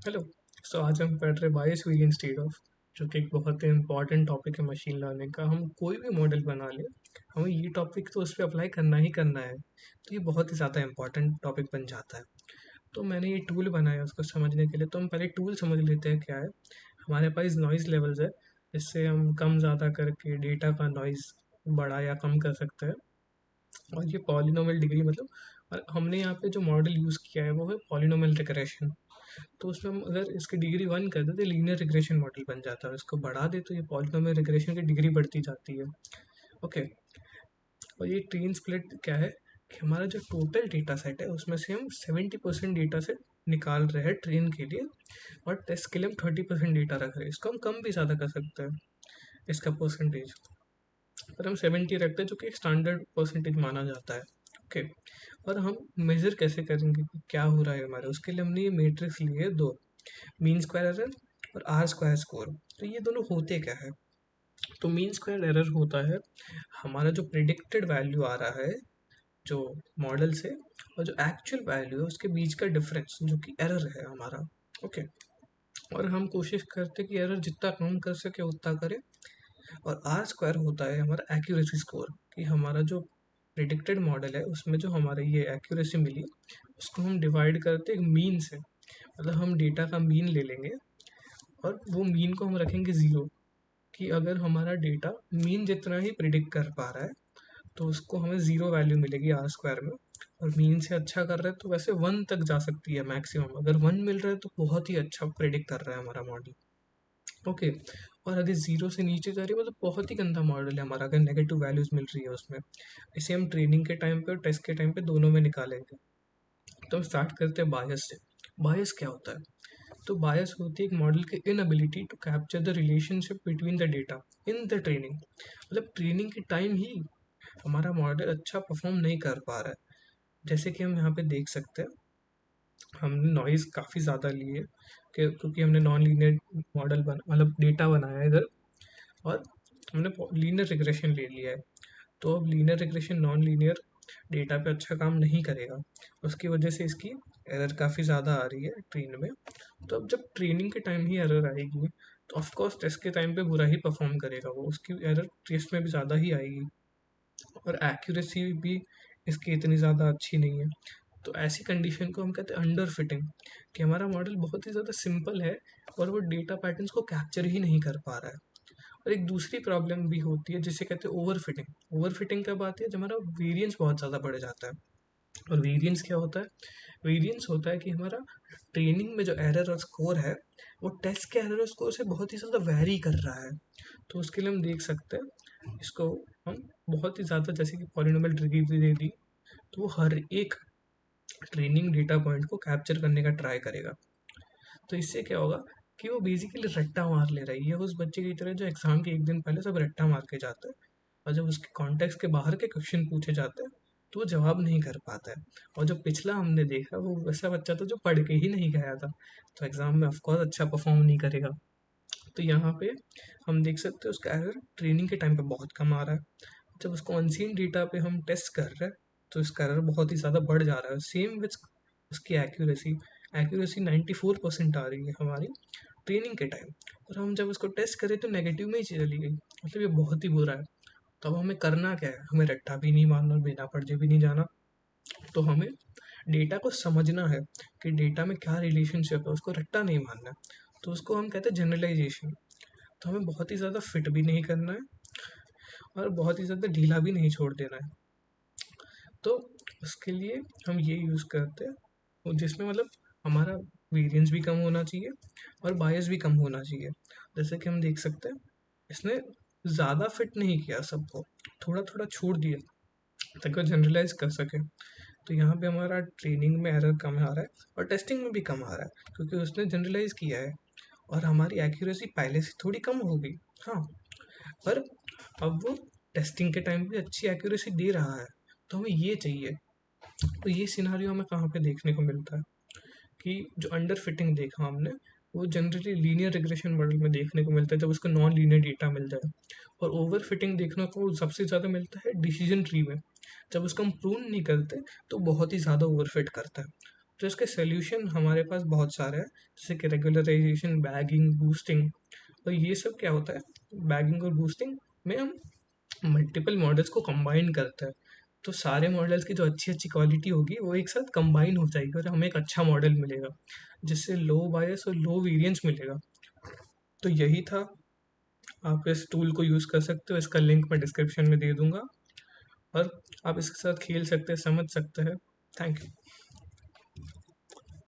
Hello. आज हम पढ़ रहे बायस वेरिएंस ट्रेड ऑफ, जो कि एक बहुत ही इंपॉर्टेंट टॉपिक है मशीन लर्निंग का। हम कोई भी मॉडल बना ले, हमें ये टॉपिक तो उस पर अप्लाई करना ही करना है, तो ये बहुत ही ज़्यादा इंपॉर्टेंट टॉपिक बन जाता है। तो मैंने ये टूल बनाया उसको समझने के लिए। तो हम पहले टूल समझ लेते हैं क्या है। हमारे पास नॉइज़ लेवल्स है, इससे हम कम ज़्यादा करके डेटा का नॉइज़ बड़ा या कम कर सकते हैं। और ये पॉलिनोमियल डिग्री मतलब, और हमने यहाँ पे जो मॉडल यूज़ किया है वो है पॉलिनोमियल रिग्रेशन। तो उसमें हम अगर इसकी डिग्री 1 कर दे तो लीनियर रिग्रेशन मॉडल बन जाता है। इसको बढ़ा दे तो ये पॉलिनोमियल रिग्रेशन की डिग्री बढ़ती जाती है। ओके। और ये ट्रेन स्प्लिट क्या है कि हमारा जो टोटल डेटा सेट है उसमें से हम 70% डेटा सेट निकाल रहे हैं ट्रेन के लिए, और टेस्ट के लिए हम 30% डेटा रख रहे हैं। इसको हम कम भी ज़्यादा कर सकते हैं, इसका परसेंटेज। पर हम 70 रखते हैं जो कि एक स्टैंडर्ड परसेंटेज माना जाता है। ओके। और हम मेजर कैसे करेंगे कि क्या हो रहा है हमारे, उसके लिए हमने ये मैट्रिक्स लिए है दो, मीन स्क्वायर एरर और आर स्क्वायर स्कोर। तो ये दोनों होते क्या है। तो मीन स्क्वायर एरर होता है हमारा जो प्रिडिक्टेड वैल्यू आ रहा है जो मॉडल से, और जो एक्चुअल वैल्यू है उसके बीच का डिफरेंस जो कि एरर है हमारा। ओके। और हम कोशिश करते हैं कि एरर जितना कम कर सके उतना करें। और आर स्क्वायर होता है हमारा एक्यूरेसी स्कोर, कि हमारा जो प्रिडिक्टेड मॉडल है उसमें जो हमारे ये एक्यूरेसी मिली उसको हम डिवाइड करते हैं मीन से। मतलब हम डेटा का मीन ले लेंगे और वो मीन को हम रखेंगे ज़ीरो, कि अगर हमारा डेटा मीन जितना ही प्रिडिक्ट कर पा रहा है तो उसको हमें ज़ीरो वैल्यू मिलेगी आर स्क्वायर में। और मीन से अच्छा कर रहा है तो वैसे वन तक जा सकती है मैक्सिमम। अगर वन मिल रहा है तो बहुत ही अच्छा प्रिडिक्ट कर रहा है हमारा मॉडल। ओके। और अगर ज़ीरो से नीचे जा रही है मतलब बहुत ही गंदा मॉडल है हमारा, अगर नेगेटिव वैल्यूज़ मिल रही है उसमें। इसे हम ट्रेनिंग के टाइम पे और टेस्ट के टाइम पे दोनों में निकालेंगे। तो हम स्टार्ट करते हैं बायस से। बायस क्या होता है। तो बायस होती है एक मॉडल की inability to capture the relationship between the data in the training. मतलब ट्रेनिंग के टाइम ही हमारा मॉडल अच्छा परफॉर्म नहीं कर पा रहा है। जैसे कि हम यहाँ पे देख सकते हैं, हमने नॉइज़ काफ़ी ज़्यादा ली है क्योंकि हमने नॉन लीनियर मॉडल बना मतलब डेटा बनाया है इधर। और हमने लीनियर रिग्रेशन ले लिया है। तो अब linear regression non linear data पे अच्छा काम नहीं करेगा, उसकी वजह से इसकी एरर काफ़ी ज़्यादा आ रही है ट्रेन में। तो अब जब ट्रेनिंग के टाइम ही एरर आएगी तो ऑफ कोर्स टेस्ट के टाइम पे बुरा ही परफॉर्म करेगा वो, उसकी एरर टेस्ट में भी ज़्यादा ही आएगी। और एक्यूरेसी भी इसकी इतनी ज़्यादा अच्छी नहीं है। तो ऐसी कंडीशन को हम कहते हैं अंडर फिटिंग, कि हमारा मॉडल बहुत ही ज़्यादा सिंपल है और वो डेटा पैटर्न्स को कैप्चर ही नहीं कर पा रहा है। और एक दूसरी प्रॉब्लम भी होती है जिसे कहते हैं ओवर फिटिंग। ओवर फिटिंग कब आती है, जब हमारा वेरिएंस बहुत ज़्यादा बढ़ जाता है। और वेरिएंस क्या होता है। वेरिएंस होता है कि हमारा ट्रेनिंग में जो एरर और स्कोर है वो टेस्ट के एरर और स्कोर से बहुत ही ज़्यादा वैरी कर रहा है। तो उसके लिए हम देख सकते हैं इसको, हम बहुत ही ज़्यादा जैसे कि पॉलिनोमियल डिग्री दे दी तो वो हर एक ट्रेनिंग डेटा पॉइंट को कैप्चर करने का ट्राई करेगा। तो इससे क्या होगा कि वो बेसिकली रट्टा मार ले रही है उस बच्चे की तरह जो एग्ज़ाम के एक दिन पहले सब रट्टा मार के जाता है, और जब उसके कॉन्टेक्स्ट के बाहर के क्वेश्चन पूछे जाते हैं तो वो जवाब नहीं कर पाता है। और जो पिछला हमने देखा वो वैसा बच्चा था जो पढ़ के ही नहीं गया था, तो एग्ज़ाम में ऑफकोर्स अच्छा परफॉर्म नहीं करेगा। तो यहाँ पे हम देख सकते हैं उसका एरर ट्रेनिंग के टाइम पे बहुत कम आ रहा है। जब उसको अनसीन डेटा पे हम टेस्ट कर रहे हैं तो इसका एरर बहुत ही ज़्यादा बढ़ जा रहा है। सेम विथ उसकी एक्यूरेसी, एक्यूरेसी 94% आ रही है हमारी ट्रेनिंग के टाइम। और हम जब उसको टेस्ट करें तो नेगेटिव में ही चली गई। मतलब ये बहुत ही बुरा है। तो अब हमें करना क्या है, हमें रट्टा भी नहीं मारना, बिना पढ़े भी नहीं जाना। तो हमें डेटा को समझना है कि डेटा में क्या रिलेशनशिप है, उसको रट्टा नहीं मारना है। तो उसको हम कहते हैं जनरलाइजेशन। तो हमें बहुत ही ज़्यादा फिट भी नहीं करना है और बहुत ही ज़्यादा ढीला भी नहीं छोड़ देना है। तो उसके लिए हम ये यूज़ करते हैं जिसमें मतलब हमारा वेरिएंस भी कम होना चाहिए और बायस भी कम होना चाहिए। जैसे कि हम देख सकते हैं इसने ज़्यादा फिट नहीं किया सबको, थोड़ा थोड़ा छोड़ दिया ताकि वो जनरलाइज कर सके। तो यहाँ पे हमारा ट्रेनिंग में एरर कम आ रहा है और टेस्टिंग में भी कम आ रहा है क्योंकि उसने जनरलाइज किया है। और हमारी एक्यूरेसी पहले से थोड़ी कम हो गई, हाँ, पर अब वो टेस्टिंग के टाइम भी अच्छी एक्यूरेसी दे रहा है। तो हमें ये चाहिए। तो ये सिनारियो हमें कहाँ पे देखने को मिलता है कि जो अंडर फिटिंग देखा हमने वो जनरली लीनियर रिग्रेशन मॉडल में देखने को मिलता है जब उसको नॉन लीनियर डेटा मिल जाए। और ओवर फिटिंग देखने को सबसे ज़्यादा मिलता है डिसीजन ट्री में, जब उसको हम प्रून नहीं करते तो बहुत ही ज़्यादा ओवर फिट करता है। तो इसके सोल्यूशन हमारे पास बहुत सारे हैं, जैसे कि रेगुलराइजेशन, बैगिंग, बूस्टिंग। और ये सब क्या होता है, बैगिंग और बूस्टिंग में हम मल्टीपल मॉडल्स को कंबाइन करते हैं। तो सारे मॉडल्स की जो अच्छी अच्छी क्वालिटी होगी वो एक साथ कंबाइन हो जाएगी और हमें एक अच्छा मॉडल मिलेगा, जिससे लो बायस और लो वेरिएंस मिलेगा। तो यही था। आप इस टूल को यूज़ कर सकते हो, इसका लिंक मैं डिस्क्रिप्शन में दे दूंगा, और आप इसके साथ खेल सकते हैं, समझ सकते हैं। Thank you.